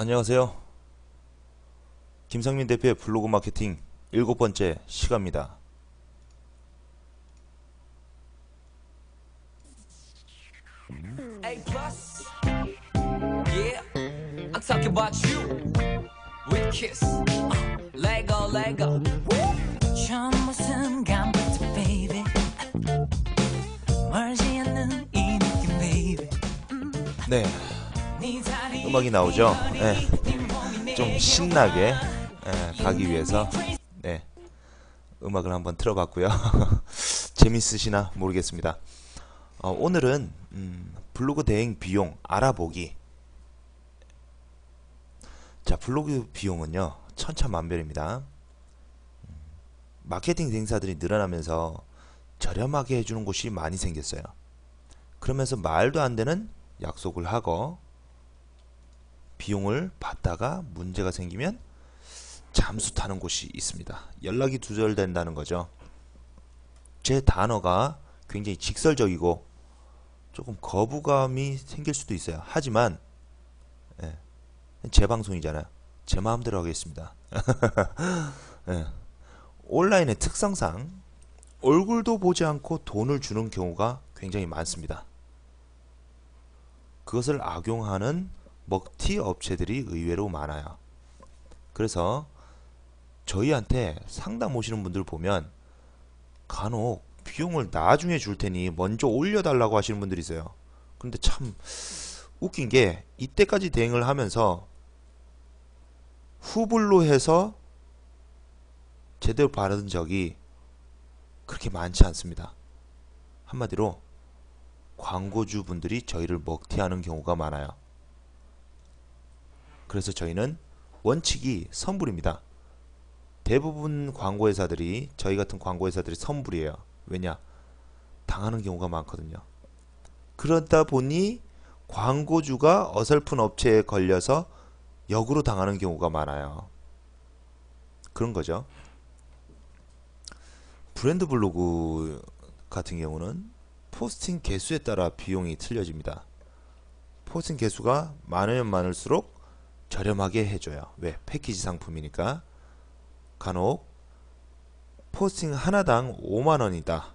안녕하세요. 김상민 대표의 블로그 마케팅 7번째 시간입니다. A plus, yeah. I'm talking about you with kiss. Lego, Lego. 처음 무슨 감부터, baby. 멀지 않는 이 느낌, baby. 네, 음악이 나오죠. 네, 좀 신나게 가기 위해서 음악을 한번 틀어봤고요. 재밌으시나 모르겠습니다. 오늘은 블로그 대행 비용 알아보기. 자, 블로그 비용은요 천차만별입니다. 마케팅 대행사들이 늘어나면서 저렴하게 해주는 곳이 많이 생겼어요. 그러면서 말도 안 되는 약속을 하고 비용을 받다가 문제가 생기면 잠수 타는 곳이 있습니다. 연락이 두절된다는 거죠. 제 단어가 굉장히 직설적이고 조금 거부감이 생길 수도 있어요. 하지만 제 방송이잖아요. 제 마음대로 하겠습니다. 온라인의 특성상 얼굴도 보지 않고 돈을 주는 경우가 굉장히 많습니다. 그것을 악용하는 먹튀 업체들이 의외로 많아요. 그래서 저희한테 상담 오시는 분들 보면 간혹 비용을 나중에 줄 테니 먼저 올려달라고 하시는 분들이 있어요. 근데 참 웃긴 게 이때까지 대행을 하면서 후불로 해서 제대로 받은 적이 그렇게 많지 않습니다. 한마디로 광고주 분들이 저희를 먹튀하는 경우가 많아요. 그래서 저희는 원칙이 선불입니다. 대부분 광고회사들이, 저희 같은 광고회사들이 선불이에요. 왜냐? 당하는 경우가 많거든요. 그러다 보니 광고주가 어설픈 업체에 걸려서 역으로 당하는 경우가 많아요. 그런 거죠. 브랜드 블로그 같은 경우는 포스팅 개수에 따라 비용이 틀려집니다. 포스팅 개수가 많으면 많을수록 저렴하게 해줘요. 왜? 패키지 상품이니까. 간혹 포스팅 하나당 5만원이다.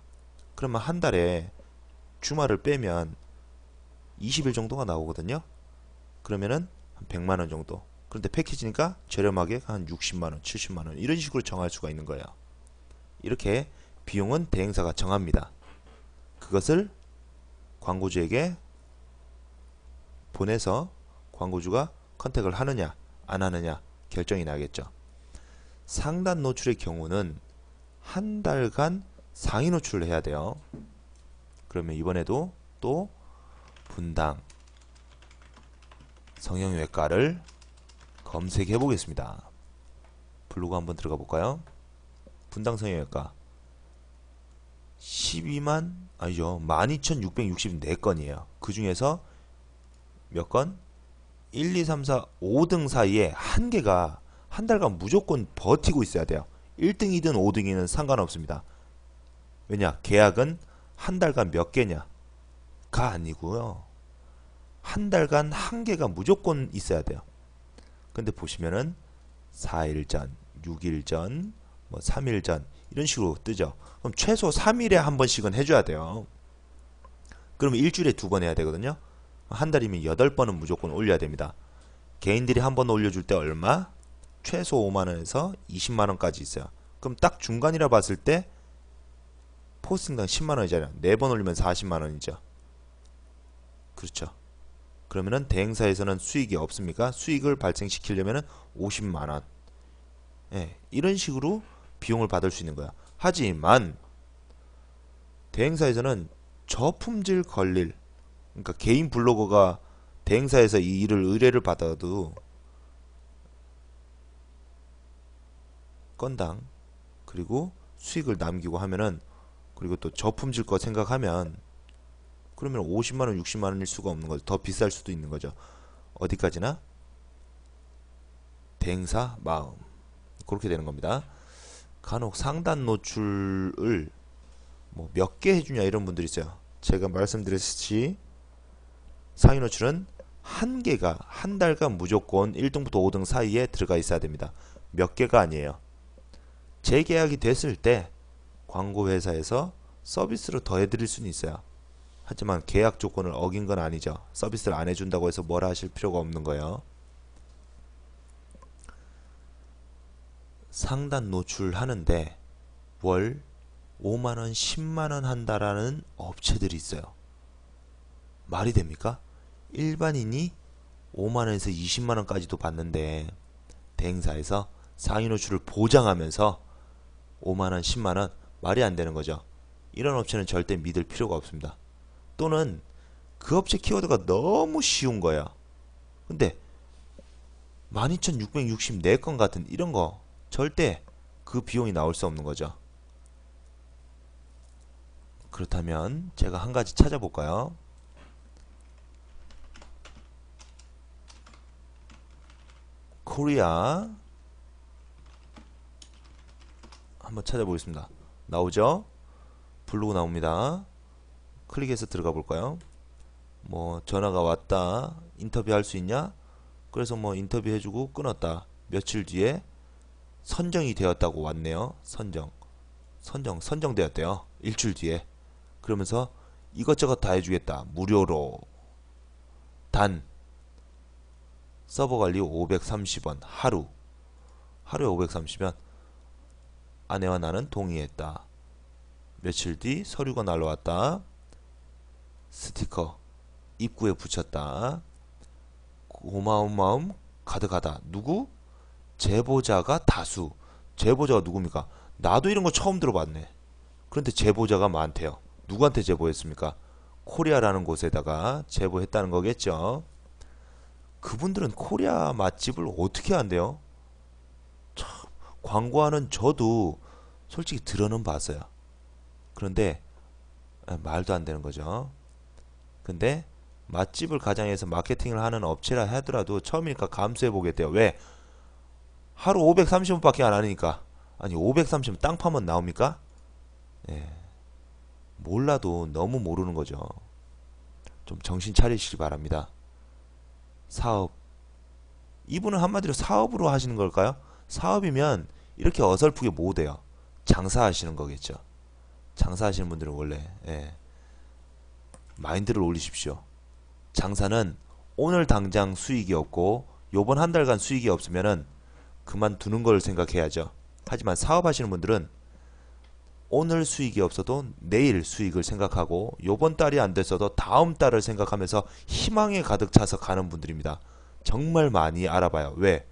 그러면 한 달에 주말을 빼면 20일 정도가 나오거든요. 그러면은 한 100만원 정도. 그런데 패키지니까 저렴하게 한 60만원, 70만원 이런 식으로 정할 수가 있는 거예요. 이렇게 비용은 대행사가 정합니다. 그것을 광고주에게 보내서 광고주가 컨택을 하느냐 안 하느냐 결정이 나겠죠. 상단 노출의 경우는 한 달간 상위 노출을 해야 돼요. 그러면 이번에도 또 분당 성형외과를 검색해 보겠습니다. 블로그 한번 들어가 볼까요? 분당 성형외과 12만 아니죠, 12,664건이에요. 그 중에서 몇 건? 1, 2, 3, 4, 5등 사이에 한 개가 한 달간 무조건 버티고 있어야 돼요. 1등이든 5등이든 상관없습니다. 왜냐? 계약은 한 달간 몇 개냐가 아니고요. 한 달간 한 개가 무조건 있어야 돼요. 근데 보시면은 4일 전, 6일 전, 뭐 3일 전 이런 식으로 뜨죠. 그럼 최소 3일에 한 번씩은 해줘야 돼요. 그러면 일주일에 2번 해야 되거든요. 한 달이면 8번은 무조건 올려야 됩니다. 개인들이 한 번 올려줄 때 얼마? 최소 5만원에서 20만원까지 있어요. 그럼 딱 중간이라 봤을 때 포스팅당 10만원이잖아요. 4번 올리면 40만원이죠. 그렇죠. 그러면은 대행사에서는 수익이 없습니까? 수익을 발생시키려면 50만원. 이런 식으로 비용을 받을 수 있는 거야. 하지만 대행사에서는 저품질 걸릴, 그러니까 개인 블로거가 대행사에서 이 일을 의뢰를 받아도 건당 그리고 수익을 남기고 하면은, 그리고 또 저품질 거 생각하면 그러면 50만원 60만원일 수가 없는 거죠. 더 비쌀 수도 있는 거죠. 어디까지나 대행사 마음, 그렇게 되는 겁니다. 간혹 상단 노출을 뭐 몇 개 해주냐 이런 분들이 있어요. 제가 말씀드렸듯이 상위 노출은 한 개가 한 달간 무조건 1등부터 5등 사이에 들어가 있어야 됩니다. 몇 개가 아니에요. 재계약이 됐을 때 광고 회사에서 서비스로 더해드릴 수는 있어요. 하지만 계약 조건을 어긴 건 아니죠. 서비스를 안 해준다고 해서 뭐라 하실 필요가 없는 거예요. 상단 노출하는데 월 5만원, 10만원 한다라는 업체들이 있어요. 말이 됩니까? 일반인이 5만원에서 20만원까지도 받는데 대행사에서 상위 노출을 보장하면서 5만원, 10만원 말이 안 되는 거죠. 이런 업체는 절대 믿을 필요가 없습니다. 또는 그 업체 키워드가 너무 쉬운 거야. 근데 12,664건 같은 이런 거 절대 그 비용이 나올 수 없는 거죠. 그렇다면 제가 한 가지 찾아볼까요? 코리아 한번 찾아보겠습니다. 나오죠? 블로그 나옵니다. 클릭해서 들어가 볼까요? 뭐 전화가 왔다. 인터뷰 할 수 있냐? 그래서 뭐 인터뷰 해주고 끊었다. 며칠 뒤에 선정이 되었다고 왔네요. 선정되었대요. 일주일 뒤에. 그러면서 이것저것 다 해주겠다. 무료로. 단 서버 관리 530원 하루에 530원. 아내와 나는 동의했다. 며칠 뒤 서류가 날라왔다. 스티커 입구에 붙였다. 고마운 마음 가득하다. 누구? 제보자가 다수. 제보자가 누굽니까? 나도 이런 거 처음 들어봤네. 그런데 제보자가 많대요. 누구한테 제보했습니까? 코리아라는 곳에다가 제보했다는 거겠죠. 그분들은 코리아 맛집을 어떻게 한대요? 참, 광고하는 저도 솔직히 들어는 봤어요. 그런데 말도 안 되는 거죠. 근데 맛집을 가장해서 마케팅을 하는 업체라 하더라도 처음이니까 감수해 보겠대요. 왜? 하루 530원 밖에 안 하니까. 아니 530원 땅 파면 나옵니까? 예. 몰라도 너무 모르는 거죠. 좀 정신 차리시기 바랍니다. 사업, 이분은 한마디로 사업으로 하시는 걸까요? 사업이면 이렇게 어설프게 못해요. 장사하시는 거겠죠. 장사하시는 분들은 원래 마인드를 올리십시오. 장사는 오늘 당장 수익이 없고 요번 한 달간 수익이 없으면은 그만두는 걸 생각해야죠. 하지만 사업하시는 분들은 오늘 수익이 없어도 내일 수익을 생각하고 요번 달이 안 됐어도 다음 달을 생각하면서 희망에 가득 차서 가는 분들입니다. 정말 많이 알아봐요. 왜?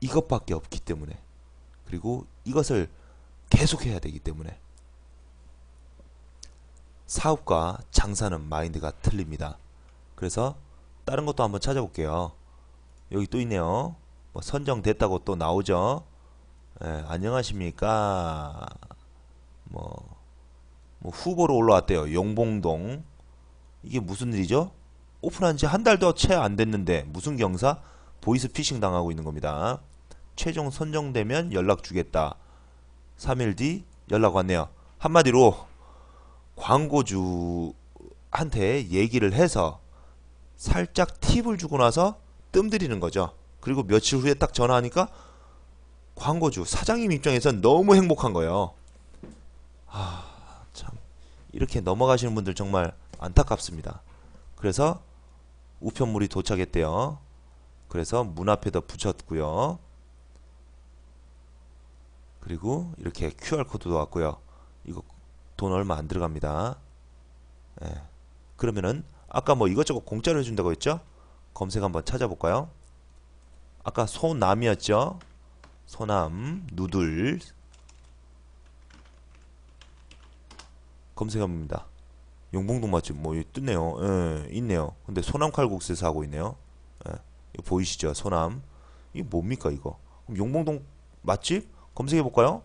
이것밖에 없기 때문에. 그리고 이것을 계속해야 되기 때문에. 사업과 장사는 마인드가 틀립니다. 그래서 다른 것도 한번 찾아볼게요. 여기 또 있네요. 뭐 선정됐다고 또 나오죠. 안녕하십니까. 뭐 후보로 올라왔대요. 용봉동. 이게 무슨 일이죠? 오픈한 지 한 달도 채 안 됐는데 무슨 경사? 보이스 피싱 당하고 있는 겁니다. 최종 선정되면 연락 주겠다. 3일 뒤 연락 왔네요. 한마디로 광고주한테 얘기를 해서 살짝 팁을 주고 나서 뜸들이는 거죠. 그리고 며칠 후에 딱 전화하니까 광고주 사장님 입장에선 너무 행복한 거예요. 참 이렇게 넘어가시는 분들 정말 안타깝습니다. 그래서 우편물이 도착했대요. 그래서 문 앞에다 붙였고요. 그리고 이렇게 QR코드도 왔고요. 이거 돈 얼마 안 들어갑니다. 그러면은 아까 뭐 이것저것 공짜로 해준다고 했죠? 검색 한번 찾아볼까요? 아까 소남이었죠? 소남 누들 검색해봅니다. 용봉동 맛집 뭐 뜨네요. 있네요. 근데 소남 칼국수에서 하고 있네요. 이거 보이시죠? 소남. 이게 뭡니까 이거? 그럼 용봉동 맛집 검색해볼까요?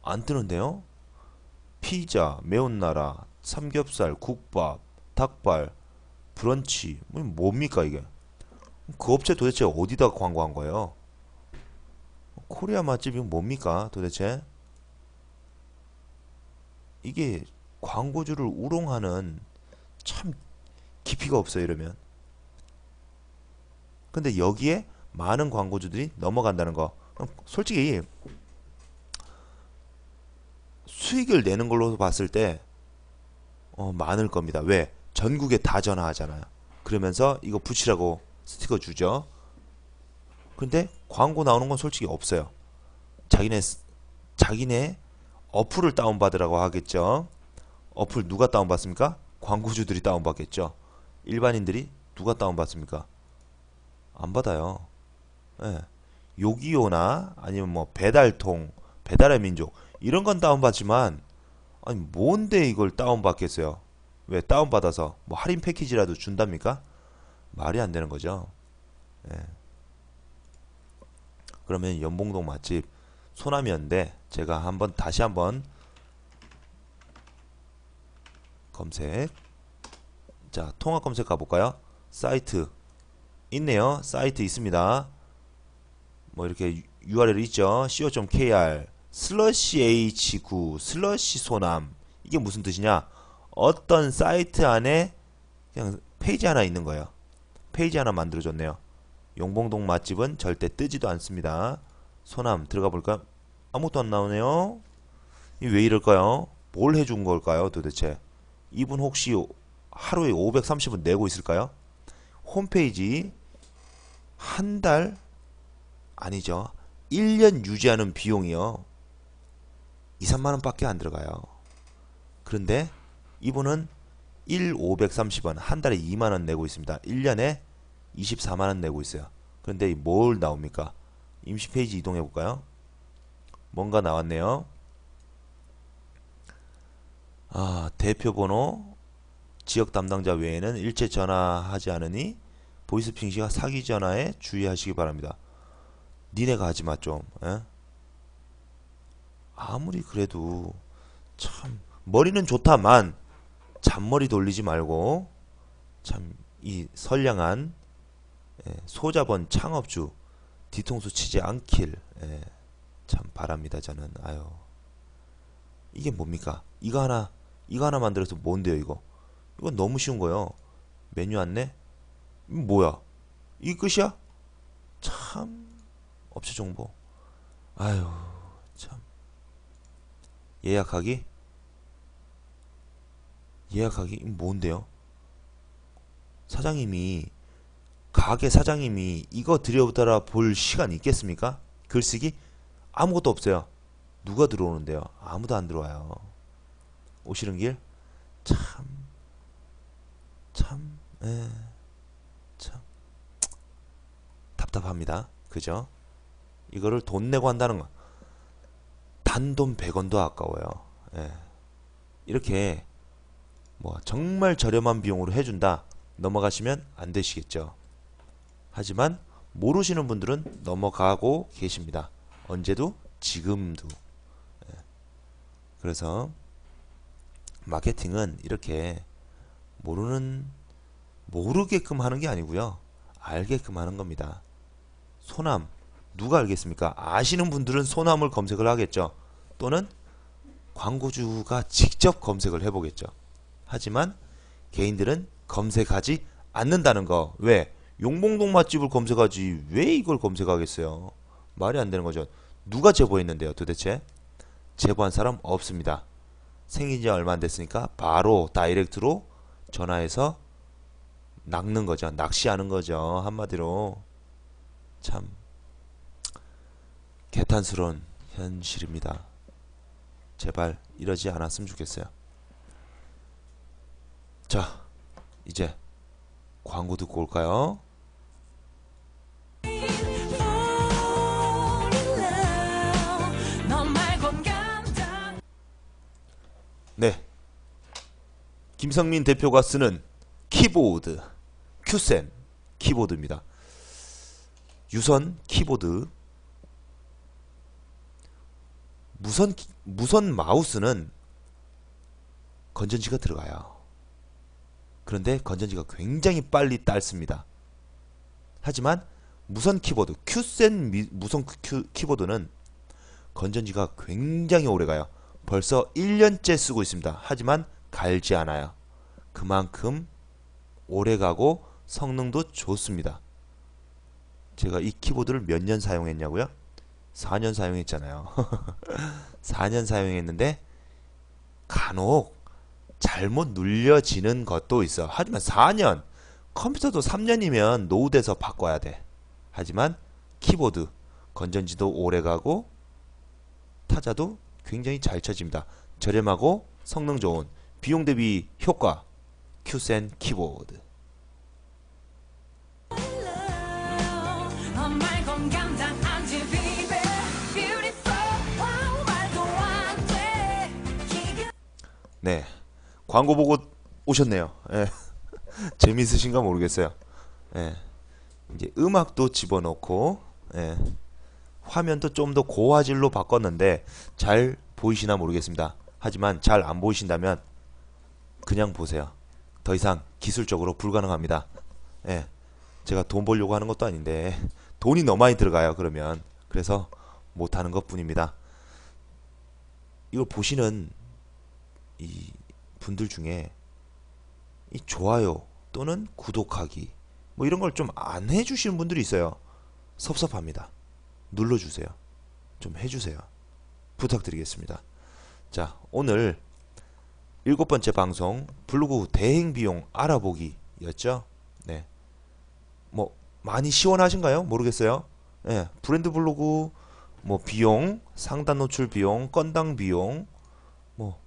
안 뜨는데요? 피자, 매운나라, 삼겹살, 국밥, 닭발, 브런치 뭡니까 이게? 그 업체 도대체 어디다 광고한 거예요? 코리아 맛집이 뭡니까 도대체? 이게 광고주를 우롱하는 참 깊이가 없어요 이러면. 근데 여기에 많은 광고주들이 넘어간다는 거, 솔직히 수익을 내는 걸로 봤을 때 많을 겁니다. 왜? 전국에 다 전화하잖아요. 그러면서 이거 붙이라고 스티커 주죠. 근데 광고 나오는 건 솔직히 없어요. 자기네 어플을 다운받으라고 하겠죠. 어플 누가 다운받습니까? 광고주들이 다운받겠죠. 일반인들이 누가 다운받습니까? 안 받아요. 예. 요기요나 아니면 뭐 배달통, 배달의 민족 이런 건 다운받지만, 아니 뭔데 이걸 다운받겠어요? 왜 다운받아서 뭐 할인 패키지라도 준답니까? 말이 안 되는 거죠. 예. 그러면 연봉동 맛집 소남이었는데, 제가 다시 한번 검색, 자 통합 검색 가볼까요? 사이트 있네요. 사이트 있습니다. 뭐 이렇게 URL 있죠. co.kr /h9 소남. 이게 무슨 뜻이냐? 어떤 사이트 안에 그냥 페이지 하나 있는 거예요. 페이지 하나 만들어줬네요. 용봉동 맛집은 절대 뜨지도 않습니다. 소남 들어가 볼까? 아무것도 안 나오네요. 이 왜 이럴까요? 뭘 해준 걸까요 도대체? 이분 혹시 하루에 530원 내고 있을까요? 홈페이지 한 달, 아니죠, 1년 유지하는 비용이요 2, 3만원 밖에 안 들어가요. 그런데 이분은 530원, 한 달에 2만원 내고 있습니다. 1년에 24만원 내고 있어요. 그런데 뭘 나옵니까? 임시 페이지 이동해 볼까요? 뭔가 나왔네요. 대표번호 지역 담당자 외에는 일체 전화하지 않으니 보이스피싱 시가 사기 전화에 주의하시기 바랍니다. 니네가 하지마 좀. 에? 아무리 그래도 참 머리는 좋다만 잔머리 돌리지 말고 참 이 선량한 소자본 창업주 뒤통수 치지 않길 참 바랍니다. 저는. 아유, 이게 뭡니까? 이거 하나 만들어서 뭔데요 이거? 이건 너무 쉬운 거요. 메뉴 안내? 뭐야? 이게 끝이야? 참 업체 정보. 아유 참. 예약하기 뭔데요? 가게 사장님이 이거 들여다라 볼 시간 있겠습니까? 글쓰기? 아무것도 없어요. 누가 들어오는데요? 아무도 안 들어와요. 오시는 길? 참, 참 답답합니다. 그죠? 이거를 돈 내고 한다는 거, 단돈 100원도 아까워요. 이렇게 뭐 정말 저렴한 비용으로 해준다 넘어가시면 안 되시겠죠. 하지만 모르시는 분들은 넘어가고 계십니다. 언제도, 지금도. 그래서 마케팅은 이렇게 모르게끔 하는 게 아니고요, 알게끔 하는 겁니다. 소남 누가 알겠습니까? 아시는 분들은 소남을 검색을 하겠죠. 또는 광고주가 직접 검색을 해보겠죠. 하지만 개인들은 검색하지 않는다는 거. 왜? 용봉동 맛집을 검색하지 왜 이걸 검색하겠어요? 말이 안 되는 거죠. 누가 제보했는데요 도대체? 제보한 사람 없습니다. 생긴 지 얼마 안 됐으니까 바로 다이렉트로 전화해서 낚는 거죠. 낚시하는 거죠. 한마디로. 참 개탄스러운 현실입니다. 제발 이러지 않았으면 좋겠어요. 자, 이제 광고 듣고 올까요? 네, 김성민 대표가 쓰는 키보드 큐센 키보드입니다. 유선 키보드. 무선 마우스는 건전지가 들어가요. 그런데 건전지가 굉장히 빨리 닳습니다. 하지만 무선 키보드, 큐센 무선 키보드는 건전지가 굉장히 오래가요. 벌써 1년째 쓰고 있습니다. 하지만 갈지 않아요. 그만큼 오래가고 성능도 좋습니다. 제가 이 키보드를 몇 년 사용했냐고요? 4년 사용했잖아요. 4년 사용했는데 간혹 잘못 눌려지는 것도 있어. 하지만 4년, 컴퓨터도 3년이면 노후돼서 바꿔야 돼. 하지만 키보드 건전지도 오래가고 타자도 굉장히 잘 쳐집니다. 저렴하고 성능 좋은 비용 대비 효과 큐센 키보드. 정말 공감당 안 돼, baby. Beautiful. 와우, 말도 안 돼. 네, 광고 보고 오셨네요. 예. 재미있으신가 모르겠어요. 예. 이제 음악도 집어넣고 예. 화면도 좀 더 고화질로 바꿨는데 잘 보이시나 모르겠습니다. 하지만 잘 안 보이신다면 그냥 보세요. 더 이상 기술적으로 불가능합니다. 예. 제가 돈 벌려고 하는 것도 아닌데 돈이 너무 많이 들어가요. 그러면 그래서 못하는 것 뿐입니다. 이걸 보시는 이 분들 중에 이 좋아요 또는 구독하기 뭐 이런 걸 좀 안 해주시는 분들이 있어요. 섭섭합니다. 눌러주세요. 좀 해주세요. 부탁드리겠습니다. 자, 오늘 7번째 방송 블로그 대행 비용 알아보기였죠. 네. 뭐 많이 시원하신가요? 모르겠어요. 네, 브랜드 블로그 뭐 비용, 상단 노출 비용, 건당 비용 뭐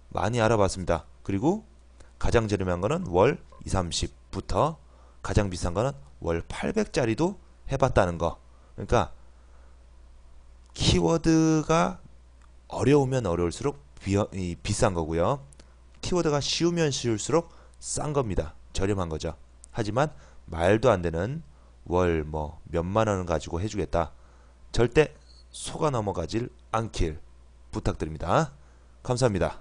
많이 알아봤습니다. 그리고 가장 저렴한 거는 월 2, 30부터 가장 비싼 거는 월 800짜리도 해봤다는 거. 그러니까 키워드가 어려우면 어려울수록 비싼 거고요. 키워드가 쉬우면 쉬울수록 싼 겁니다. 저렴한 거죠. 하지만 말도 안 되는 월 뭐 몇만 원을 가지고 해주겠다. 절대 속아 넘어가질 않길 부탁드립니다. 감사합니다.